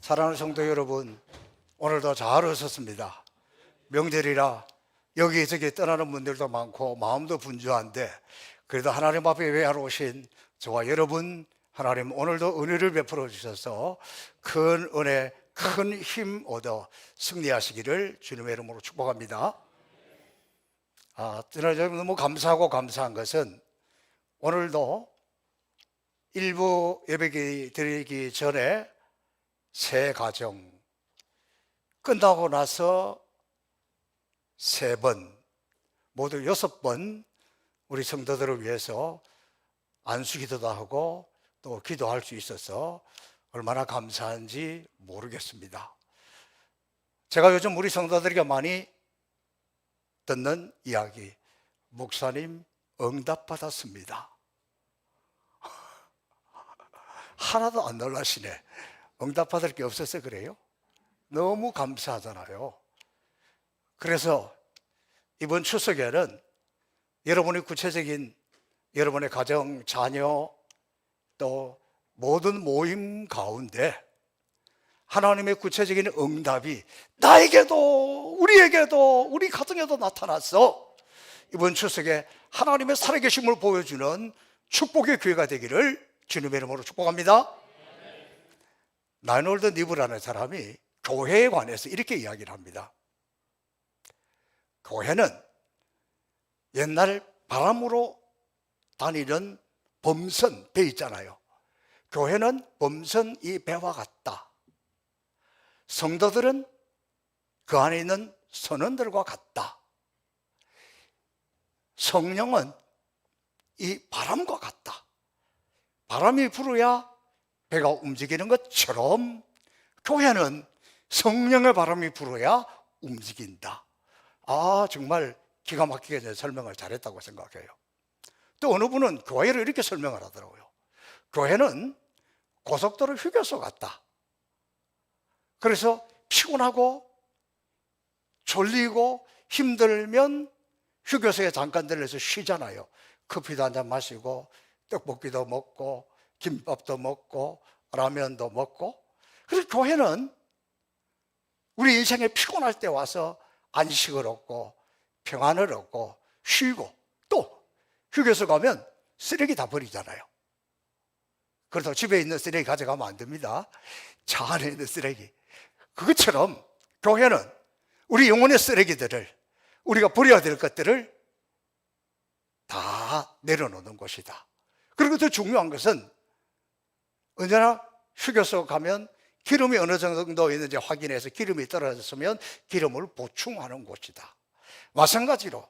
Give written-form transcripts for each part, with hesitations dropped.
사랑하는 성도 여러분, 오늘도 잘 오셨습니다. 명절이라 여기저기 떠나는 분들도 많고 마음도 분주한데 그래도 하나님 앞에 예배하러 오신 저와 여러분, 하나님 오늘도 은혜를 베풀어 주셔서 큰 은혜, 큰 힘 얻어 승리하시기를 주님의 이름으로 축복합니다. 저는 너무 감사하고 감사한 것은 오늘도 일부 예배 드리기 전에 새 가정 끝나고 나서 3번, 모두 6번 우리 성도들을 위해서 안수기도도 하고 또 기도할 수 있어서 얼마나 감사한지 모르겠습니다. 제가 요즘 우리 성도들에게 많이 듣는 이야기, 목사님 응답받았습니다. 하나도 안 놀라시네. 응답받을 게 없어서 그래요? 너무 감사하잖아요. 그래서 이번 추석에는 여러분의 구체적인 여러분의 가정, 자녀 또 모든 모임 가운데 하나님의 구체적인 응답이 나에게도 우리에게도 우리 가정에도 나타났어. 이번 추석에 하나님의 살아계심을 보여주는 축복의 기회가 되기를 주님의 이름으로 축복합니다. 라이놀드 니브라는 사람이 교회에 관해서 이렇게 이야기를 합니다. 교회는 옛날 바람으로 다니는 범선 배 있잖아요. 교회는 범선 이 배와 같다. 성도들은 그 안에 있는 선원들과 같다. 성령은 이 바람과 같다. 바람이 불어야 배가 움직이는 것처럼 교회는 성령의 바람이 불어야 움직인다. 정말 기가 막히게 설명을 잘했다고 생각해요. 또 어느 분은 교회를 이렇게 설명을 하더라고요. 교회는 고속도로 휴게소 같다. 그래서 피곤하고 졸리고 힘들면 휴게소에 잠깐 들려서 쉬잖아요. 커피도 한잔 마시고 떡볶이도 먹고 김밥도 먹고 라면도 먹고. 그래서 교회는 우리 인생에 피곤할 때 와서 안식을 얻고 평안을 얻고 쉬고, 또 휴게소 가면 쓰레기 다 버리잖아요. 그래서 집에 있는 쓰레기 가져가면 안 됩니다. 차 안에 있는 쓰레기. 그것처럼 교회는 우리 영혼의 쓰레기들을, 우리가 버려야 될 것들을 다 내려놓는 곳이다. 그리고 더 중요한 것은 언제나 휴게소 가면 기름이 어느 정도 있는지 확인해서 기름이 떨어졌으면 기름을 보충하는 곳이다. 마찬가지로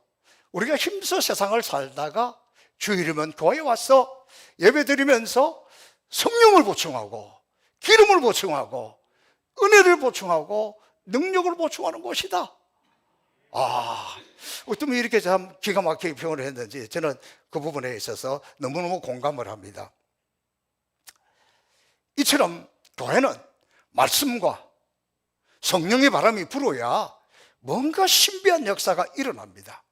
우리가 힘써 세상을 살다가 주일이면 교회에 와서 예배드리면서 성령을 보충하고 기름을 보충하고 은혜를 보충하고 능력을 보충하는 곳이다. 어쩌면 이렇게 참 기가 막히게 표현을 했는지 저는 그 부분에 있어서 너무너무 공감을 합니다. 이처럼 교회는 말씀과 성령의 바람이 불어야 뭔가 신비한 역사가 일어납니다.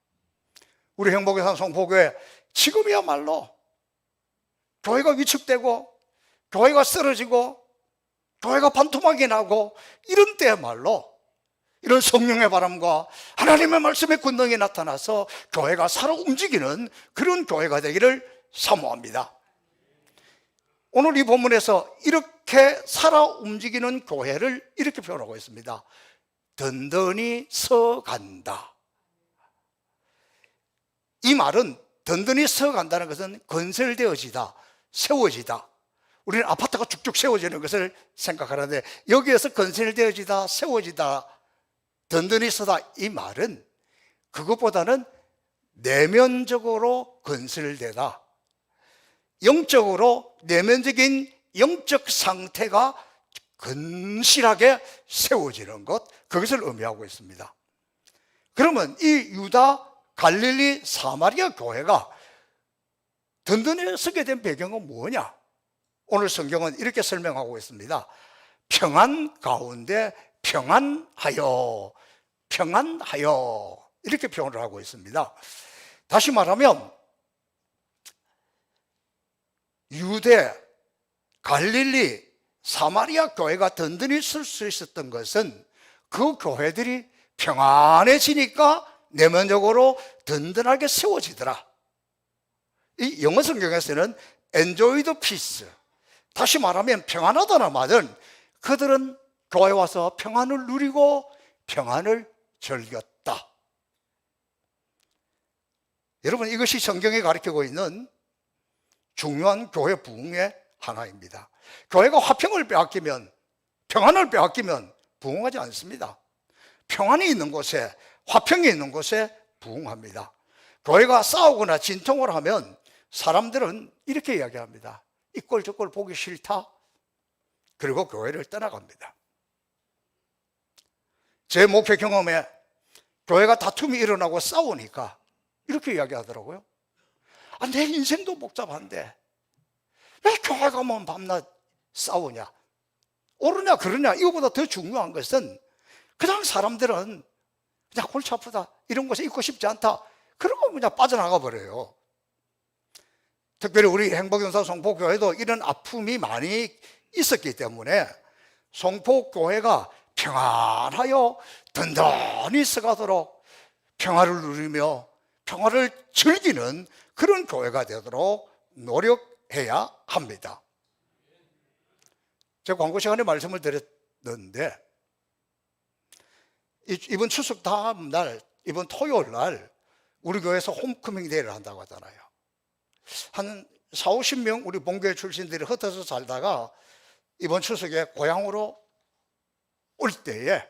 우리 행복의 산 송포교회 지금이야말로 교회가 위축되고 교회가 쓰러지고 교회가 반토막이 나고 이런 때야말로 이런 성령의 바람과 하나님의 말씀의 권능이 나타나서 교회가 살아 움직이는 그런 교회가 되기를 사모합니다. 오늘 이 본문에서 이렇게 살아 움직이는 교회를 이렇게 표현하고 있습니다. 든든히 서간다. 이 말은 든든히 서간다는 것은 건설되어지다, 세워지다. 우리는 아파트가 쭉쭉 세워지는 것을 생각하는데 여기에서 건설되어지다, 세워지다, 든든히 서다, 이 말은 그것보다는 내면적으로 건설되다, 영적으로 내면적인 영적 상태가 건실하게 세워지는 것, 그것을 의미하고 있습니다. 그러면 이 유다, 갈릴리, 사마리아 교회가 든든히 서게 된 배경은 뭐냐? 오늘 성경은 이렇게 설명하고 있습니다. 평안 가운데 평안하여, 평안하여, 이렇게 표현을 하고 있습니다. 다시 말하면 유대, 갈릴리, 사마리아 교회가 든든히 설 수 있었던 것은 그 교회들이 평안해지니까 내면적으로 든든하게 세워지더라. 이 영어 성경에서는 enjoyed peace, 다시 말하면 평안하다는 말은 그들은 교회에 와서 평안을 누리고 평안을 즐겼다. 여러분, 이것이 성경이 가르치고 있는 중요한 교회 부흥의 하나입니다. 교회가 화평을 빼앗기면, 평안을 빼앗기면 부흥하지 않습니다. 평안이 있는 곳에, 화평이 있는 곳에 부흥합니다. 교회가 싸우거나 진통을 하면 사람들은 이렇게 이야기합니다. 이 꼴 저 꼴 보기 싫다. 그리고 교회를 떠나갑니다. 제 목회 경험에 교회가 다툼이 일어나고 싸우니까 이렇게 이야기하더라고요. 내 인생도 복잡한데 왜 교회 가면 밤낮 싸우냐, 옳으냐 그러냐. 이거보다 더 중요한 것은 그냥 사람들은 그냥 골치 아프다, 이런 곳에 있고 싶지 않다, 그러고 그냥 빠져나가 버려요. 특별히 우리 행복연사 송포교회도 이런 아픔이 많이 있었기 때문에 송포교회가 평안하여 든든히 서가도록 평화를 누리며 평화를 즐기는 그런 교회가 되도록 노력해야 합니다. 제가 광고 시간에 말씀을 드렸는데 이번 추석 다음 날, 이번 토요일 날 우리 교회에서 홈커밍 데이를 한다고 하잖아요. 한 40-50명 우리 본교회 출신들이 흩어져 살다가 이번 추석에 고향으로 올 때에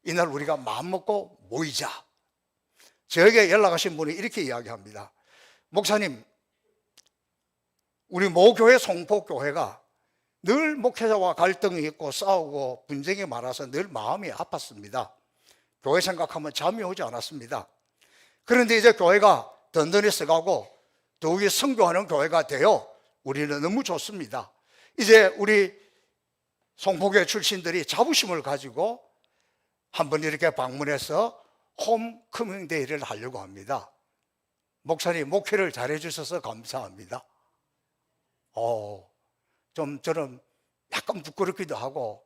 이날 우리가 마음먹고 모이자. 저에게 연락하신 분이 이렇게 이야기합니다. 목사님, 우리 모교회 송포교회가 늘 목회자와 갈등이 있고 싸우고 분쟁이 많아서 늘 마음이 아팠습니다. 교회 생각하면 잠이 오지 않았습니다. 그런데 이제 교회가 든든히 서가고 더욱이 선교하는 교회가 되어 우리는 너무 좋습니다. 이제 우리 송포교회 출신들이 자부심을 가지고 한번 이렇게 방문해서 홈커밍 데이를 하려고 합니다. 목사님, 목회를 잘해 주셔서 감사합니다. 좀 저는 약간 부끄럽기도 하고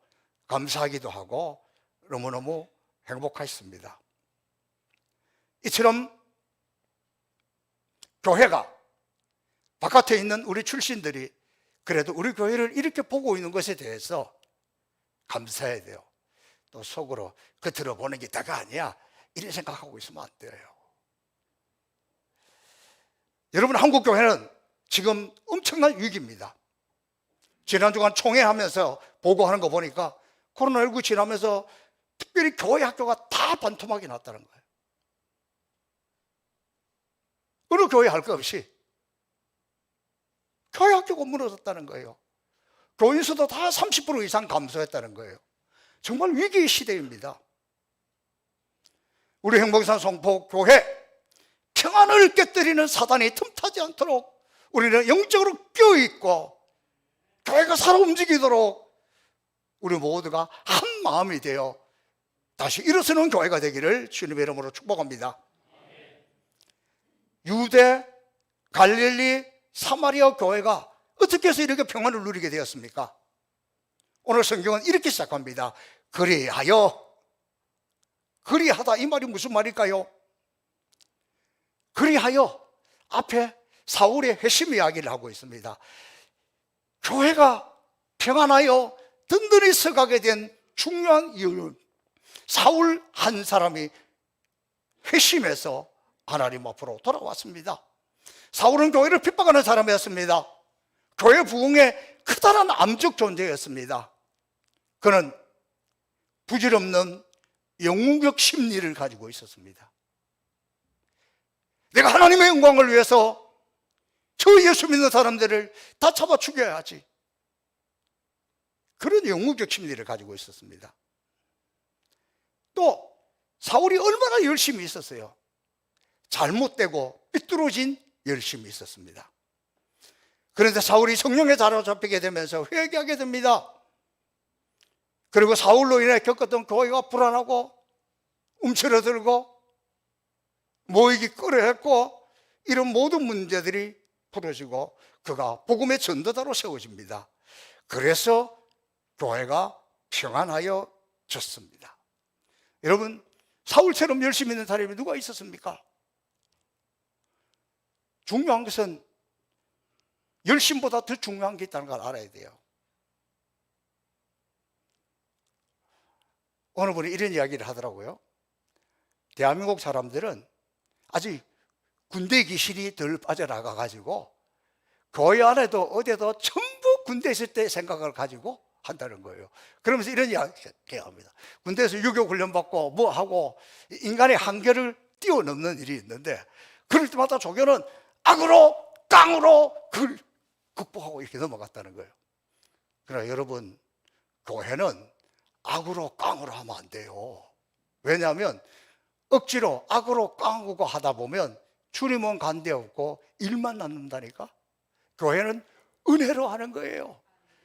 감사하기도 하고 너무너무 행복했습니다. 이처럼 교회가 바깥에 있는 우리 출신들이 그래도 우리 교회를 이렇게 보고 있는 것에 대해서 감사해야 돼요. 또 속으로 겉으로 보는 게 다가 아니야, 이런 생각하고 있으면 안 돼요. 여러분, 한국 교회는 지금 엄청난 위기입니다. 지난 주간 총회하면서 보고하는 거 보니까 코로나19 지나면서 특별히 교회 학교가 다 반토막이 났다는 거예요. 어느 교회 할 것 없이 교회 학교가 무너졌다는 거예요. 교인 수도 다 30% 이상 감소했다는 거예요. 정말 위기의 시대입니다. 우리 행복산 송포교회 평안을 깨뜨리는 사단이 틈타지 않도록 우리는 영적으로 껴있고 교회가 살아 움직이도록 우리 모두가 한 마음이 되어 다시 일어서는 교회가 되기를 주님의 이름으로 축복합니다. 유대, 갈릴리, 사마리아 교회가 어떻게 해서 이렇게 평안을 누리게 되었습니까? 오늘 성경은 이렇게 시작합니다. 그리하다, 이 말이 무슨 말일까요? 그리하여 앞에 사울의 회심 이야기를 하고 있습니다. 교회가 평안하여 든든히 서가게 된 중요한 이유는 사울 한 사람이 회심해서 하나님 앞으로 돌아왔습니다. 사울은 교회를 핍박하는 사람이었습니다. 교회 부흥의 크다란 암적 존재였습니다. 그는 부질없는 영웅적 심리를 가지고 있었습니다. 내가 하나님의 영광을 위해서 저 예수 믿는 사람들을 다 잡아 죽여야지, 그런 영웅적 심리를 가지고 있었습니다. 또 사울이 얼마나 열심히 있었어요. 잘못되고 삐뚤어진 열심이 있었습니다. 그런데 사울이 성령에 사로잡히게 되면서 회개하게 됩니다. 그리고 사울로 인해 겪었던 교회가 불안하고 움츠러들고 모이기 꺼려했고 이런 모든 문제들이 풀어지고 그가 복음의 전도자로 세워집니다. 그래서 교회가 평안하여졌습니다. 여러분, 사울처럼 열심히 있는 사람이 누가 있었습니까? 중요한 것은 열심보다 더 중요한 게 있다는 걸 알아야 돼요. 어느 분이 이런 이야기를 하더라고요. 대한민국 사람들은 아직 군대 귀신이 덜 빠져나가가지고 교회 안에도 어디에도 전부 군대 있을 때 생각을 가지고 한다는 거예요. 그러면서 이런 이야기 합니다. 군대에서 유교 훈련 받고 뭐 하고 인간의 한계를 뛰어넘는 일이 있는데 그럴 때마다 조교는 악으로 깡으로 그걸 극복하고 이렇게 넘어갔다는 거예요. 그러나 여러분, 교회는 악으로 깡으로 하면 안 돼요. 왜냐하면 억지로 악으로 깡으로 하다 보면 주님은 간대 없고 일만 남는다니까. 교회는 은혜로 하는 거예요.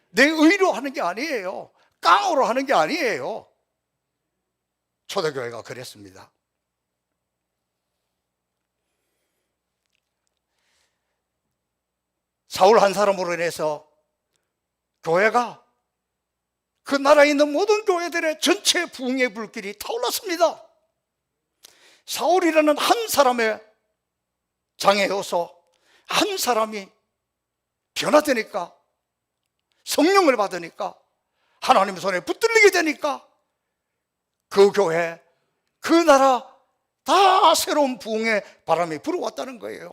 내 의로 하는 게 아니에요. 깡으로 하는 게 아니에요. 초대교회가 그랬습니다. 사울 한 사람으로 인해서 교회가 그 나라에 있는 모든 교회들의 전체 부흥의 불길이 타올랐습니다. 사울이라는 한 사람의 장애 요소, 한 사람이 변화되니까, 성령을 받으니까, 하나님의 손에 붙들리게 되니까 그 교회, 그 나라 다 새로운 부흥의 바람이 불어왔다는 거예요.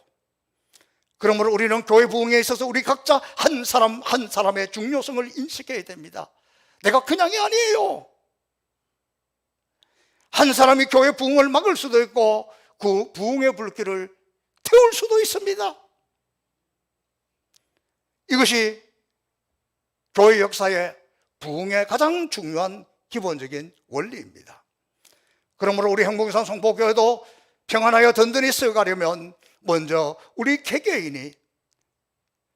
그러므로 우리는 교회 부흥에 있어서 우리 각자 한 사람 한 사람의 중요성을 인식해야 됩니다. 내가 그냥이 아니에요. 한 사람이 교회 부흥을 막을 수도 있고 그 부흥의 불길을 태울 수도 있습니다. 이것이 교회 역사의 부흥의 가장 중요한 기본적인 원리입니다. 그러므로 우리 행복산 성포교회도 평안하여 든든히 써가려면 먼저 우리 개개인이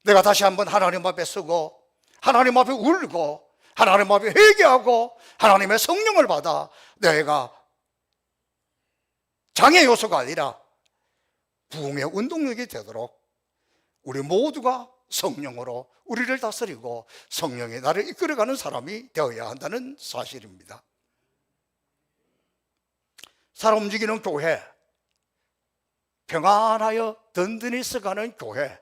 내가 다시 한번 하나님 앞에 서고 하나님 앞에 울고 하나님 앞에 회개하고 하나님의 성령을 받아 내가 장애 요소가 아니라 부흥의 운동력이 되도록 우리 모두가 성령으로 우리를 다스리고 성령이 나를 이끌어가는 사람이 되어야 한다는 사실입니다. 사람 움직이는 교회, 평안하여 든든히 써가는 교회,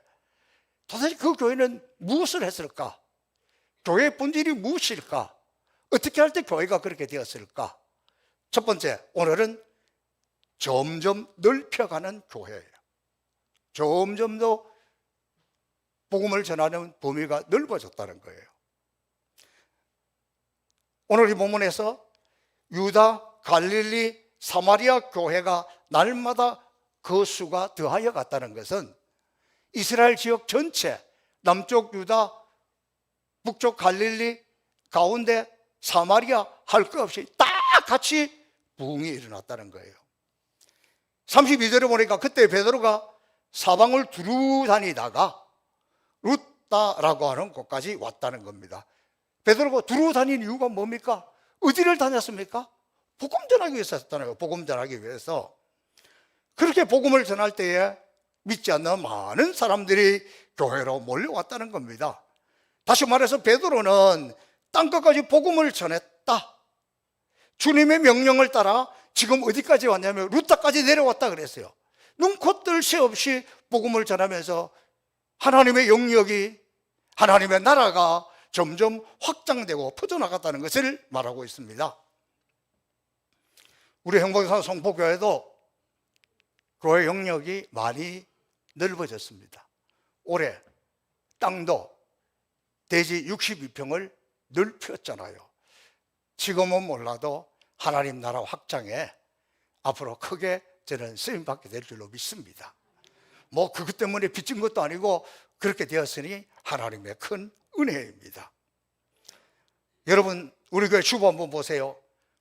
도대체 그 교회는 무엇을 했을까? 교회의 본질이 무엇일까? 어떻게 할 때 교회가 그렇게 되었을까? 첫 번째, 오늘은 점점 넓혀가는 교회예요. 점점 더 복음을 전하는 범위가 넓어졌다는 거예요. 오늘 이 본문에서 유다, 갈릴리, 사마리아 교회가 날마다 그 수가 더하여 갔다는 것은 이스라엘 지역 전체, 남쪽 유다, 북쪽 갈릴리, 가운데 사마리아 할 것 없이 다 같이 부흥이 일어났다는 거예요. 32절에 보니까 그때 베드로가 사방을 두루 다니다가 루다라고 하는 곳까지 왔다는 겁니다. 베드로가 두루 다닌 이유가 뭡니까? 어디를 다녔습니까? 복음 전하기 위해서 했잖아요. 복음 전하기 위해서. 그렇게 복음을 전할 때에 믿지 않는 많은 사람들이 교회로 몰려왔다는 겁니다. 다시 말해서 베드로는 땅끝까지 복음을 전했다. 주님의 명령을 따라 지금 어디까지 왔냐면 루다까지 내려왔다 그랬어요. 눈코 뜰 새 없이 복음을 전하면서 하나님의 영역이, 하나님의 나라가 점점 확장되고 퍼져나갔다는 것을 말하고 있습니다. 우리 행복산 성포교회도 교회 영역이 많이 넓어졌습니다. 올해 땅도 대지 62평을 넓혔잖아요. 지금은 몰라도 하나님 나라 확장에 앞으로 크게 저는 쓰임받게 될 줄로 믿습니다. 뭐 그것 때문에 빚진 것도 아니고 그렇게 되었으니 하나님의 큰 은혜입니다. 여러분, 우리 교회 주보 한번 보세요.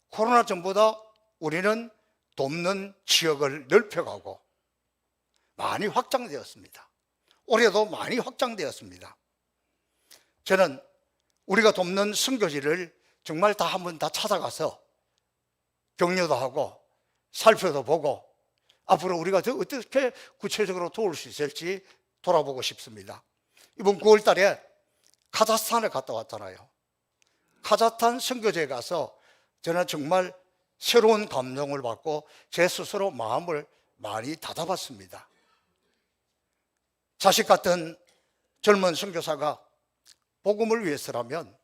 코로나 전보다 우리는 돕는 지역을 넓혀가고 많이 확장되었습니다. 올해도 많이 확장되었습니다. 저는 우리가 돕는 선교지를 정말 다 한번 다 찾아가서 격려도 하고 살펴도 보고 앞으로 우리가 더 어떻게 구체적으로 도울 수 있을지 돌아보고 싶습니다. 이번 9월 달에 카자흐스탄에 갔다 왔잖아요. 카자흐스탄 선교제에 가서 저는 정말 새로운 감동을 받고 제 스스로 마음을 많이 다잡았습니다. 자식 같은 젊은 선교사가 복음을 위해서라면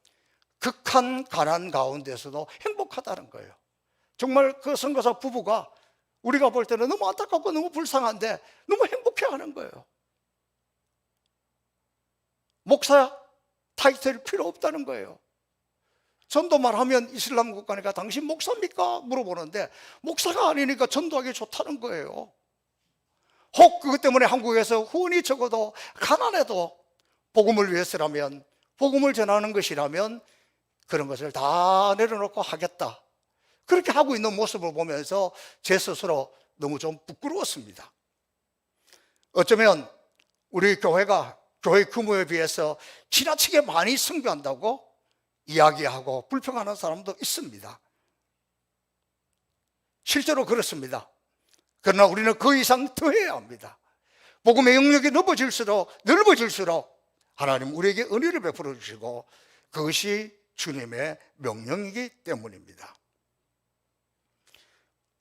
극한 가난 가운데서도 행복하다는 거예요. 정말 그 선교사 부부가 우리가 볼 때는 너무 안타깝고 너무 불쌍한데 너무 행복해하는 거예요. 목사 타이틀 필요 없다는 거예요. 전도만 하면 이슬람 국가니까 당신 목사입니까? 물어보는데 목사가 아니니까 전도하기 좋다는 거예요. 혹 그것 때문에 한국에서 후원이 적어도 가난해도 복음을 위해서라면, 복음을 전하는 것이라면 그런 것을 다 내려놓고 하겠다, 그렇게 하고 있는 모습을 보면서 제 스스로 너무 좀 부끄러웠습니다. 어쩌면 우리 교회가 교회 규모에 비해서 지나치게 많이 선교한다고 이야기하고 불평하는 사람도 있습니다. 실제로 그렇습니다. 그러나 우리는 그 이상 더 해야 합니다. 복음의 영역이 넓어질수록 하나님 우리에게 은혜를 베풀어 주시고 그것이 주님의 명령이기 때문입니다.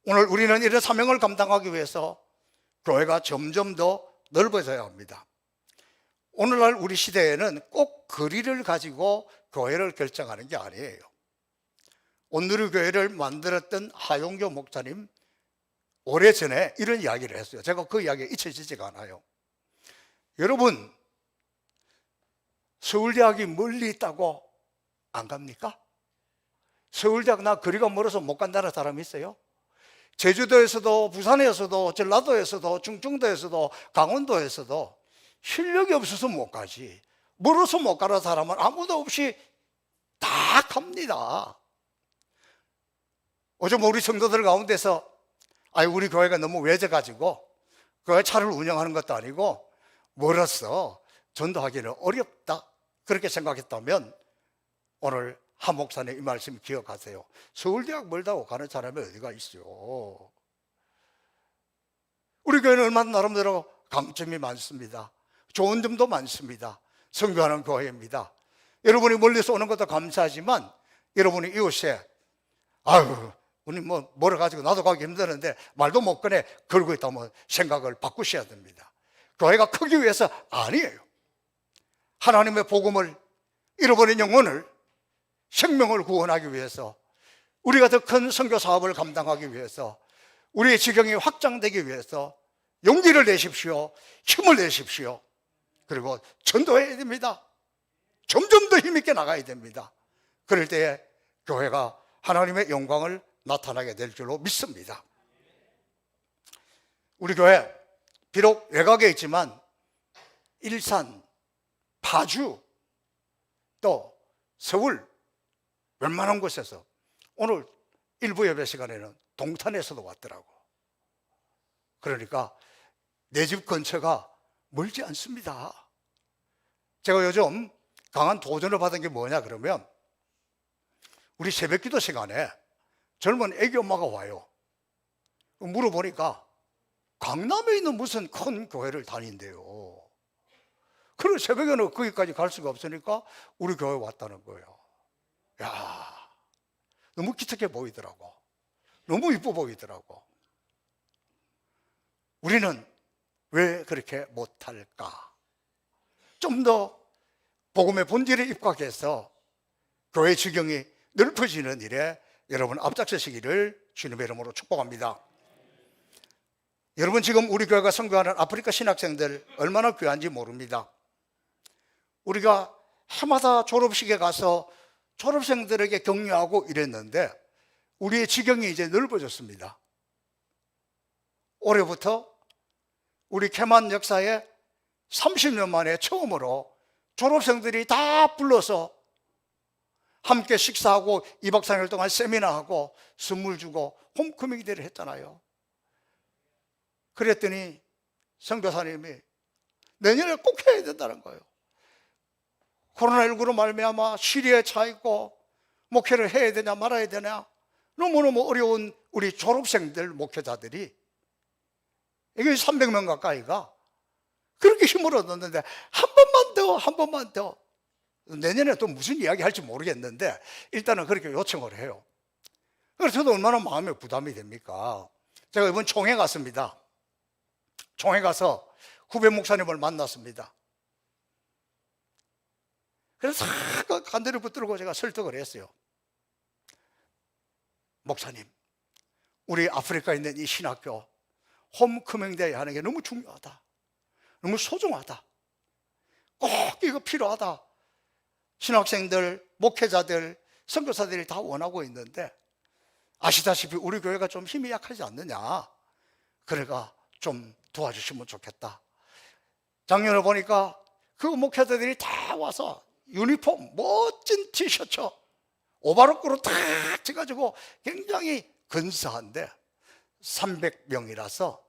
오늘 우리는 이런 사명을 감당하기 위해서 교회가 점점 더 넓어져야 합니다. 오늘날 우리 시대에는 꼭 거리를 가지고 교회를 결정하는 게 아니에요. 온누리교회를 만들었던 하용교 목사님 오래전에 이런 이야기를 했어요. 제가 그 이야기가 잊혀지지가 않아요. 여러분, 서울대학이 멀리 있다고 안 갑니까? 서울대학 나 거리가 멀어서 못 간다는 사람이 있어요? 제주도에서도 부산에서도 전라도에서도 충청도에서도 강원도에서도 실력이 없어서 못 가지, 멀어서 못 가는 사람은 아무도 없이 다 갑니다. 요즘 우리 성도들 가운데서 우리 교회가 너무 외져가지고 교회 차를 운영하는 것도 아니고 멀어서 전도하기는 어렵다, 그렇게 생각했다면 오늘 한 목사님 이 말씀 기억하세요. 서울대학 멀다고 가는 사람이 어디가 있어요? 우리 교회는 얼마나 나름대로 강점이 많습니다. 좋은 점도 많습니다. 선교하는 교회입니다. 여러분이 멀리서 오는 것도 감사하지만 여러분이 이웃에 우리 멀어가지고 나도 가기 힘드는데 말도 못 꺼내 걸고 있다면 생각을 바꾸셔야 됩니다. 교회가 크기 위해서 아니에요. 하나님의 복음을, 잃어버린 영혼을, 생명을 구원하기 위해서, 우리가 더 큰 선교 사업을 감당하기 위해서, 우리의 지경이 확장되기 위해서 용기를 내십시오. 힘을 내십시오. 그리고 전도해야 됩니다. 점점 더 힘있게 나가야 됩니다. 그럴 때에 교회가 하나님의 영광을 나타나게 될 줄로 믿습니다. 우리 교회 비록 외곽에 있지만 일산, 파주, 또 서울 웬만한 곳에서, 오늘 일부 예배 시간에는 동탄에서도 왔더라고. 그러니까 내 집 근처가 멀지 않습니다. 제가 요즘 강한 도전을 받은 게 뭐냐 그러면, 우리 새벽기도 시간에 젊은 애기 엄마가 와요. 물어보니까 강남에 있는 무슨 큰 교회를 다닌대요. 그리고 새벽에는 거기까지 갈 수가 없으니까 우리 교회 왔다는 거예요. 야, 너무 기특해 보이더라고. 너무 이뻐 보이더라고. 우리는 왜 그렇게 못할까? 좀 더 복음의 본질에 입각해서 교회 지경이 넓어지는 일에 여러분 앞장서시기를 주님의 이름으로 축복합니다. 여러분, 지금 우리 교회가 선교하는 아프리카 신학생들 얼마나 귀한지 모릅니다. 우리가 해마다 졸업식에 가서 졸업생들에게 격려하고 이랬는데 우리의 지경이 이제 넓어졌습니다. 올해부터 우리 캐만 역사에 30년 만에 처음으로 졸업생들이 다 불러서 함께 식사하고 2박 3일 동안 세미나하고 선물 주고 홈커밍 데이를 했잖아요. 그랬더니 선교사님이 내년에 꼭 해야 된다는 거예요. 코로나19로 말미암아 시리에 차 있고 목회를 해야 되냐 말아야 되냐 너무너무 어려운 우리 졸업생들 목회자들이, 이게 300명 가까이가 그렇게 힘을 얻었는데 한 번만 더 내년에 또 무슨 이야기 할지 모르겠는데 일단은 그렇게 요청을 해요. 그래서 저도 얼마나 마음에 부담이 됩니까? 제가 이번 총회 갔습니다. 총회 가서 후배 목사님을 만났습니다. 그래서 싹 간대를 붙들고 제가 설득을 했어요. 목사님, 우리 아프리카에 있는 이 신학교 홈커밍데이 하는 게 너무 중요하다. 너무 소중하다. 꼭 이거 필요하다. 신학생들, 목회자들, 선교사들이 다 원하고 있는데 아시다시피 우리 교회가 좀 힘이 약하지 않느냐. 그러니까 좀 도와주시면 좋겠다. 작년에 보니까 그 목회자들이 다 와서 유니폼, 멋진 티셔츠, 오바로크로 탁 쳐가지고 굉장히 근사한데 300명이라서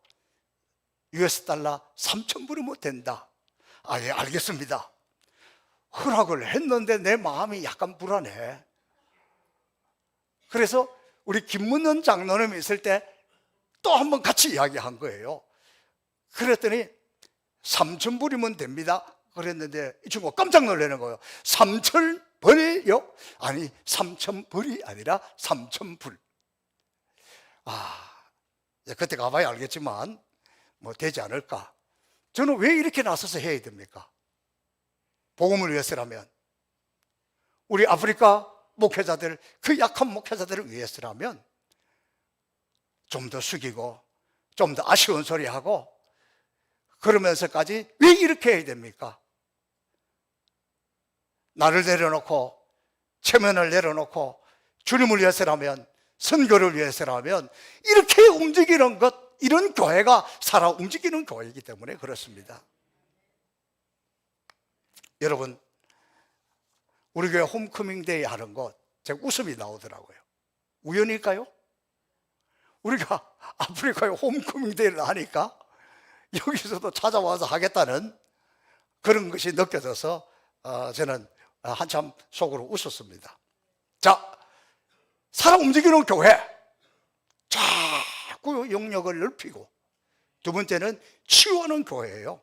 US 달러 3,000불이면 된다. 아, 예, 알겠습니다. 허락을 했는데 내 마음이 약간 불안해. 그래서 우리 김문현 장로님이 있을 때 또 한 번 같이 이야기한 거예요. 그랬더니 3,000불이면 됩니다. 그랬는데 이 친구가 깜짝 놀라는 거예요. 3,000불이요? 아니 3,000불이 아니라 3,000불. 아, 그때 가봐야 알겠지만 뭐 되지 않을까. 저는 왜 이렇게 나서서 해야 됩니까? 복음을 위해서라면, 우리 아프리카 목회자들, 그 약한 목회자들을 위해서라면 좀 더 숙이고 좀 더 아쉬운 소리 하고 그러면서까지 왜 이렇게 해야 됩니까? 나를 내려놓고 체면을 내려놓고 주님을 위해서라면, 선교를 위해서라면 이렇게 움직이는 것, 이런 교회가 살아 움직이는 교회이기 때문에 그렇습니다. 여러분, 우리 교회 홈커밍데이 하는 것 제가 웃음이 나오더라고요. 우연일까요? 우리가 아프리카에 홈커밍데이를 하니까 여기서도 찾아와서 하겠다는 그런 것이 느껴져서 저는 한참 속으로 웃었습니다. 자, 살아 움직이는 교회, 자꾸 영역을 넓히고, 두 번째는 치유하는 교회예요.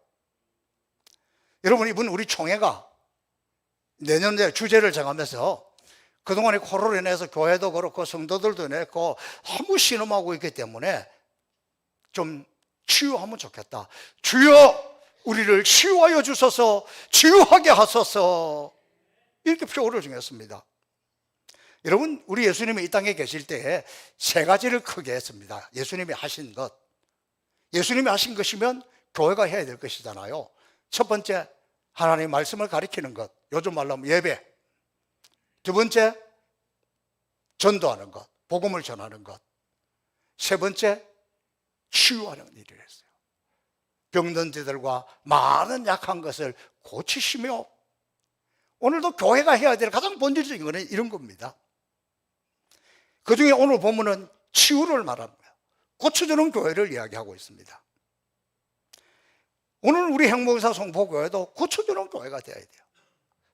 여러분, 이번 우리 총회가 내년에 주제를 정하면서 그동안에 코로나로 인해서 교회도 그렇고 성도들도 그렇고 너무 신음하고 있기 때문에 좀 치유하면 좋겠다. 주여 우리를 치유하여 주소서, 치유하게 하소서, 이렇게 표를 정했습니다. 여러분, 우리 예수님이 이 땅에 계실 때에 세 가지를 크게 했습니다. 예수님이 하신 것, 예수님이 하신 것이면 교회가 해야 될 것이잖아요. 첫 번째, 하나님의 말씀을 가리키는 것, 요즘 말로 하면 예배. 두 번째, 전도하는 것, 복음을 전하는 것. 세 번째, 치유하는 일을 했어요. 병든 자들과 많은 약한 것을 고치시며, 오늘도 교회가 해야 될 가장 본질적인 것은 이런 겁니다. 그 중에 오늘 보면은 치유를 말합니다. 고쳐주는 교회를 이야기하고 있습니다. 오늘 우리 행복사 성포교회도 고쳐주는 교회가 되어야 돼요.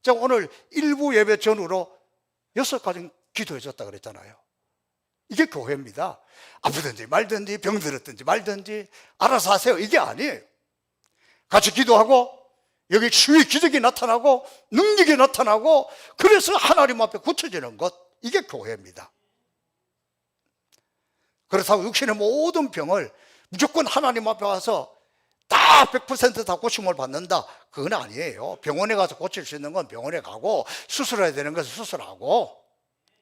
제가 오늘 일부 예배 전후로 6가지 기도해 줬다 그랬잖아요. 이게 교회입니다. 아프든지 말든지 병들었든지 말든지 알아서 하세요, 이게 아니에요. 같이 기도하고 여기 치유의 기적이 나타나고 능력이 나타나고 그래서 하나님 앞에 고쳐지는 것, 이게 교회입니다. 그렇다고 육신의 모든 병을 무조건 하나님 앞에 와서 다 100% 고침을 받는다, 그건 아니에요. 병원에 가서 고칠 수 있는 건 병원에 가고, 수술해야 되는 것은 수술하고,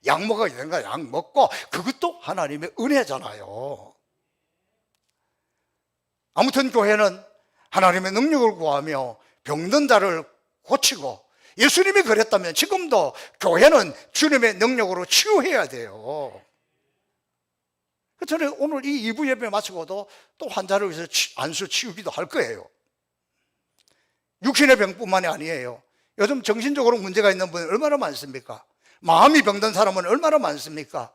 약 먹어야 되는 건 약 먹고, 그것도 하나님의 은혜잖아요. 아무튼 교회는 하나님의 능력을 구하며 병든 자를 고치고, 예수님이 그랬다면 지금도 교회는 주님의 능력으로 치유해야 돼요. 저는 오늘 이 2부 예배 마치고도 또 환자를 위해서 안수 치유기도 할 거예요. 육신의 병뿐만이 아니에요. 요즘 정신적으로 문제가 있는 분이 얼마나 많습니까? 마음이 병든 사람은 얼마나 많습니까?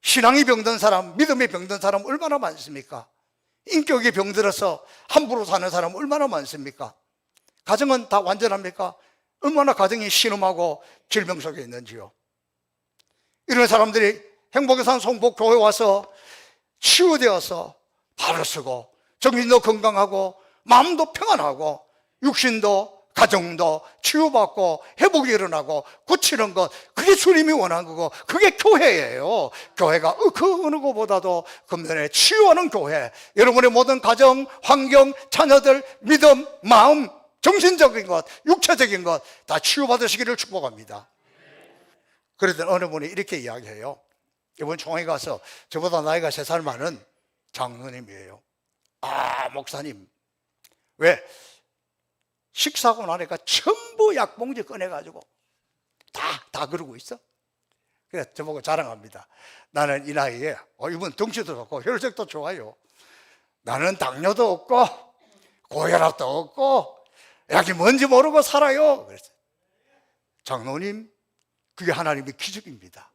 신앙이 병든 사람, 믿음이 병든 사람 얼마나 많습니까? 인격이 병들어서 함부로 사는 사람 얼마나 많습니까? 가정은 다 완전합니까? 얼마나 가정이 신음하고 질병 속에 있는지요. 이런 사람들이 행복의 산 성복교회 와서 치유되어서 발을 쓰고 정신도 건강하고 마음도 평안하고 육신도 가정도 치유받고 회복이 일어나고 고치는 것, 그게 주님이 원하는 거고, 그게 교회예요. 교회가 그 어느 것보다도 금년에 치유하는 교회, 여러분의 모든 가정, 환경, 자녀들, 믿음, 마음, 정신적인 것, 육체적인 것 다 치유받으시기를 축복합니다. 그러던 어느 분이 이렇게 이야기해요. 이번 총회 가서 저보다 나이가 3살 많은 장로님이에요. 아, 목사님, 왜? 식사하고 나니까 전부 약봉지 꺼내가지고 다 그러고 있어. 그래서 저보고 자랑합니다. 나는 이 나이에 이분 덩치도 좋고 혈색도 좋아요. 나는 당뇨도 없고 고혈압도 없고 약이 뭔지 모르고 살아요. 그래서 장로님, 그게 하나님의 기적입니다.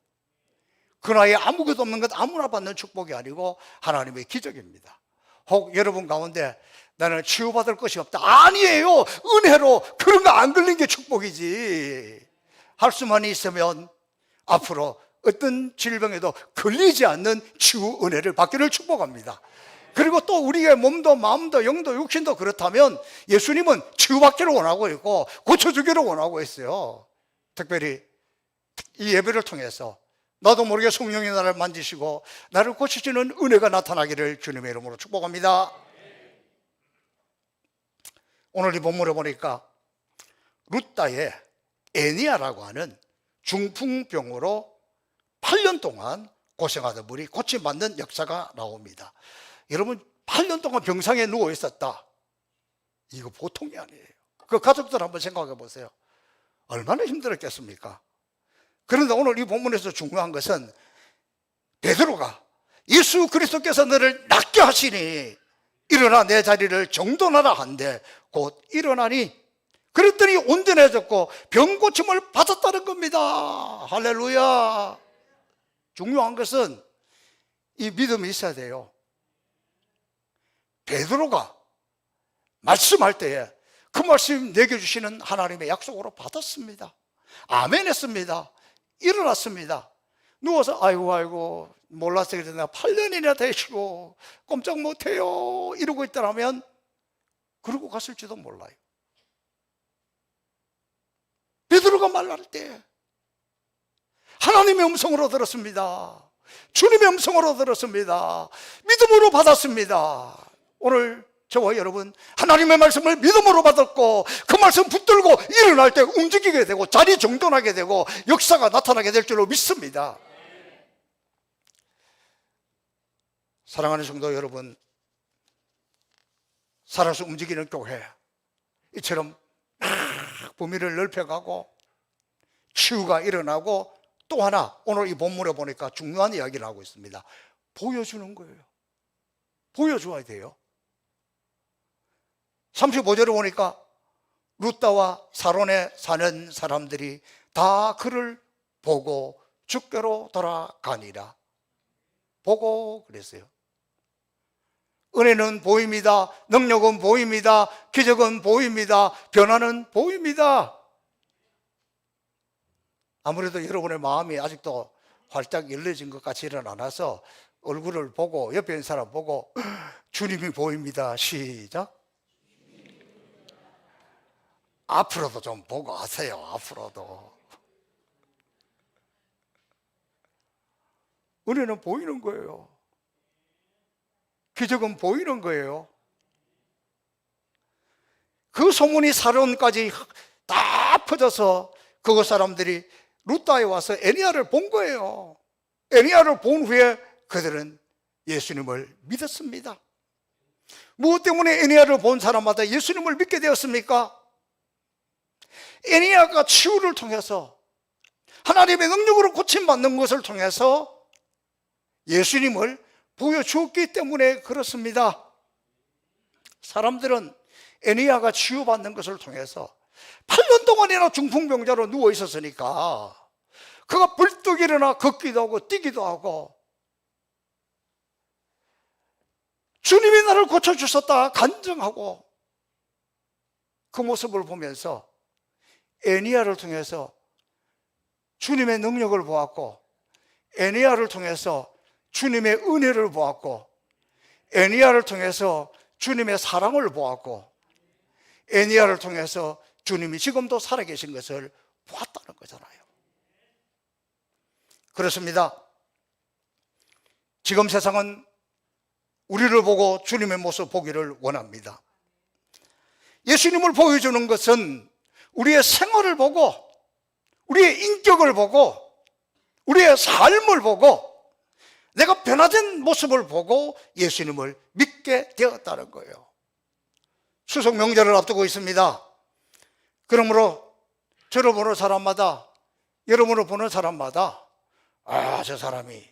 그 나이에 아무것도 없는 것 아무나 받는 축복이 아니고 하나님의 기적입니다. 혹 여러분 가운데 나는 치유받을 것이 없다, 아니에요. 은혜로 그런 거 안 걸린 게 축복이지. 할 수만 있으면 앞으로 어떤 질병에도 걸리지 않는 치유 은혜를 받기를 축복합니다. 그리고 또 우리의 몸도 마음도 영도 육신도 그렇다면 예수님은 치유받기를 원하고 있고 고쳐주기를 원하고 있어요. 특별히 이 예배를 통해서 나도 모르게 성령이 나를 만지시고 나를 고치시는 은혜가 나타나기를 주님의 이름으로 축복합니다. 오늘 이 본문을 보니까 룻다의 애니아라고 하는 중풍병으로 8년 동안 고생하던 분이 고침받는 역사가 나옵니다. 여러분, 8년 동안 병상에 누워 있었다, 이거 보통이 아니에요. 그 가족들 한번 생각해 보세요. 얼마나 힘들었겠습니까? 그런데 오늘 이 본문에서 중요한 것은 베드로가 예수 그리스도께서 너를 낫게 하시니 일어나 내 자리를 정돈하라 한데 곧 일어나니, 그랬더니 온전해졌고 병 고침을 받았다는 겁니다. 할렐루야. 중요한 것은 이 믿음이 있어야 돼요. 베드로가 말씀할 때에 그 말씀 내게 주시는 하나님의 약속으로 받았습니다. 아멘 했습니다. 일어났습니다. 누워서 아이고 몰랐어요. 내가 8년이나 되시고 꼼짝 못해요 이러고 있더라면 그러고 갔을지도 몰라요. 베드로가 말할 때 하나님의 음성으로 들었습니다. 주님의 음성으로 들었습니다. 믿음으로 받았습니다. 오늘 저와 여러분 하나님의 말씀을 믿음으로 받았고 그 말씀 붙들고 일어날 때 움직이게 되고 자리 정돈하게 되고 역사가 나타나게 될 줄로 믿습니다. 사랑하는 성도 여러분, 살아서 움직이는 교회 이처럼 막 범위를 넓혀가고 치유가 일어나고, 또 하나 오늘 이 본문에 보니까 중요한 이야기를 하고 있습니다. 보여주는 거예요. 보여줘야 돼요. 35절에 보니까 룻다와 사론에 사는 사람들이 다 그를 보고 주께로 돌아가니라. 보고 그랬어요. 은혜는 보입니다. 능력은 보입니다. 기적은 보입니다. 변화는 보입니다. 아무래도 여러분의 마음이 아직도 활짝 열려진 것 같지는 않아서 얼굴을 보고 옆에 있는 사람 보고 주님이 보입니다. 시작. 앞으로도 좀 보고 하세요. 앞으로도. 은혜는 보이는 거예요. 기적은 보이는 거예요. 그 소문이 사론까지 다 퍼져서 그곳 사람들이 룻다에 와서 애니야를 본 거예요. 애니야를 본 후에 그들은 예수님을 믿었습니다. 무엇 때문에 애니야를 본 사람마다 예수님을 믿게 되었습니까? 애니야가 치유를 통해서 하나님의 능력으로 고침받는 것을 통해서 예수님을 보여주었기 때문에 그렇습니다. 사람들은 애니야가 치유받는 것을 통해서 8년 동안이나 중풍병자로 누워 있었으니까 그가 불뚝 일어나 걷기도 하고 뛰기도 하고 주님이 나를 고쳐주셨다 간증하고 그 모습을 보면서 애니야를 통해서 주님의 능력을 보았고, 애니야를 통해서 주님의 은혜를 보았고, 애니야를 통해서 주님의 사랑을 보았고, 애니야를 통해서 주님이 지금도 살아계신 것을 보았다는 거잖아요. 그렇습니다. 지금 세상은 우리를 보고 주님의 모습 보기를 원합니다. 예수님을 보여주는 것은 우리의 생활을 보고, 우리의 인격을 보고, 우리의 삶을 보고, 내가 변화된 모습을 보고 예수님을 믿게 되었다는 거예요. 추석 명절을 앞두고 있습니다. 그러므로 저를 보는 사람마다, 여러분을 보는 사람마다, 아, 저 사람이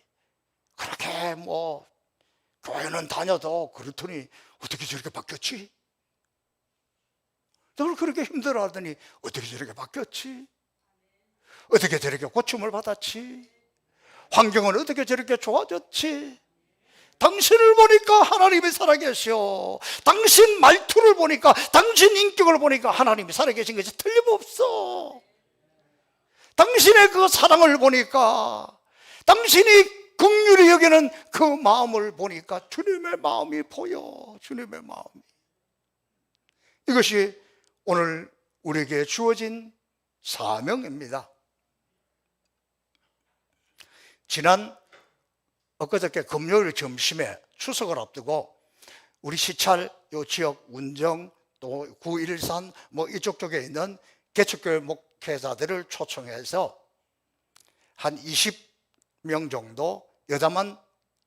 그렇게 교회는 다녀도 그렇더니 어떻게 저렇게 바뀌었지? 늘 그렇게 힘들어하더니 어떻게 저렇게 바뀌었지? 어떻게 저렇게 고침을 받았지? 환경은 어떻게 저렇게 좋아졌지? 당신을 보니까 하나님이 살아계셔. 당신 말투를 보니까, 당신 인격을 보니까 하나님이 살아계신 것이 틀림없어. 당신의 그 사랑을 보니까, 당신이 긍휼히 여기는 그 마음을 보니까 주님의 마음이 보여. 주님의 마음이. 이것이 오늘 우리에게 주어진 사명입니다. 엊그저께 금요일 점심에 추석을 앞두고 우리 시찰 요 지역 운정 또 구일산 이쪽 쪽에 있는 개척교회 목회자들을 초청해서 한 20명 정도 여자만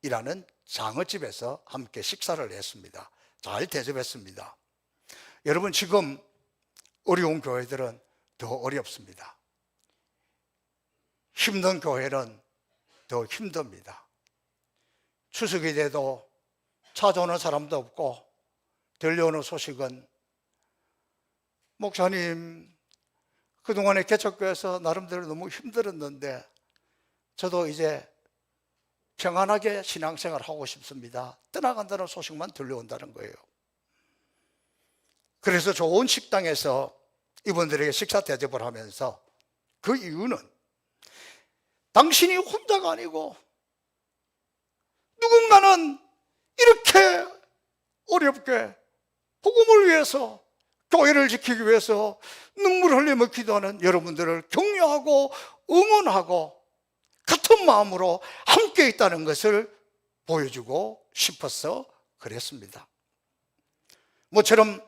일하는 장어집에서 함께 식사를 했습니다. 잘 대접했습니다. 여러분, 지금 어려운 교회들은 더 어렵습니다. 힘든 교회는 더 힘듭니다. 추석이 돼도 찾아오는 사람도 없고 들려오는 소식은 목사님, 그동안에 개척교회에서 나름대로 너무 힘들었는데 저도 이제 평안하게 신앙생활을 하고 싶습니다. 떠나간다는 소식만 들려온다는 거예요. 그래서 좋은 식당에서 이분들에게 식사 대접을 하면서 그 이유는 당신이 혼자가 아니고 누군가는 이렇게 어렵게 복음을 위해서, 교회를 지키기 위해서 눈물 흘리며 기도하는 여러분들을 격려하고 응원하고 같은 마음으로 함께 있다는 것을 보여주고 싶어서 그랬습니다. 모처럼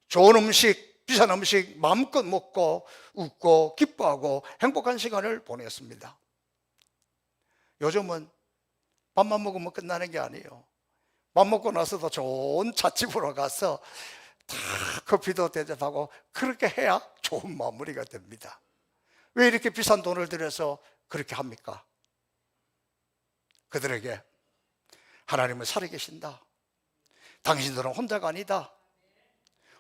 좋은 음식, 비싼 음식 마음껏 먹고 웃고 기뻐하고 행복한 시간을 보냈습니다. 요즘은 밥만 먹으면 끝나는 게 아니에요. 밥 먹고 나서도 좋은 찻집으로 가서 다 커피도 대접하고 그렇게 해야 좋은 마무리가 됩니다. 왜 이렇게 비싼 돈을 들여서 그렇게 합니까? 그들에게 하나님은 살아계신다. 당신들은 혼자가 아니다.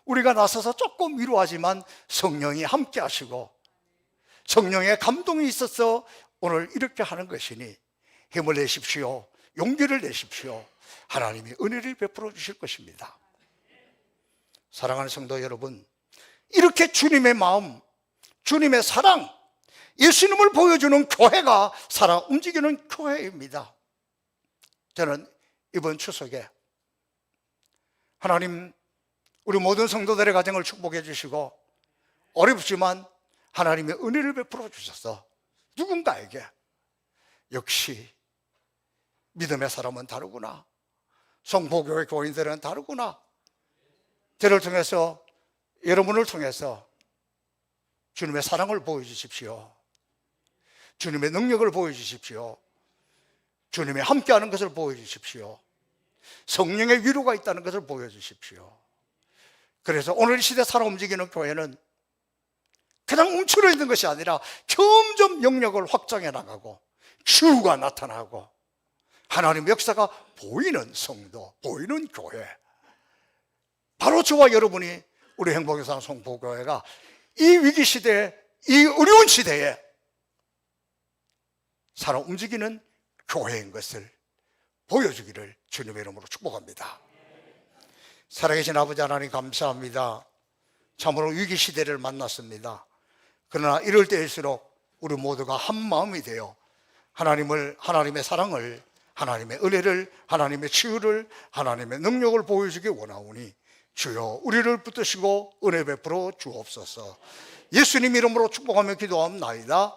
우리가 나서서 조금 위로하지만 성령이 함께 하시고 성령의 감동이 있어서 오늘 이렇게 하는 것이니 힘을 내십시오. 용기를 내십시오. 하나님이 은혜를 베풀어 주실 것입니다. 사랑하는 성도 여러분, 이렇게 주님의 마음, 주님의 사랑, 예수님을 보여주는 교회가 살아 움직이는 교회입니다. 저는 이번 추석에 하나님 우리 모든 성도들의 가정을 축복해 주시고 어렵지만 하나님의 은혜를 베풀어 주셔서 누군가에게 역시 믿음의 사람은 다르구나, 성포교회 교인들은 다르구나, 저를 통해서, 여러분을 통해서 주님의 사랑을 보여주십시오. 주님의 능력을 보여주십시오. 주님의 함께하는 것을 보여주십시오. 성령의 위로가 있다는 것을 보여주십시오. 그래서 오늘 이 시대 살아 움직이는 교회는 그냥 움츠러 있는 것이 아니라 점점 영역을 확장해 나가고 치유가 나타나고 하나님의 역사가 보이는 성도, 보이는 교회, 바로 저와 여러분이 우리 행복의 산 성포교회가 이 위기 시대에, 이 어려운 시대에 살아 움직이는 교회인 것을 보여주기를 주님의 이름으로 축복합니다. 살아계신 아버지 하나님 감사합니다. 참으로 위기 시대를 만났습니다. 그러나 이럴 때일수록 우리 모두가 한 마음이 되어 하나님의 사랑을, 하나님의 은혜를, 하나님의 치유를, 하나님의 능력을 보여주기 원하오니 주여 우리를 붙드시고 은혜 베풀어 주옵소서. 예수님 이름으로 축복하며 기도합나이다.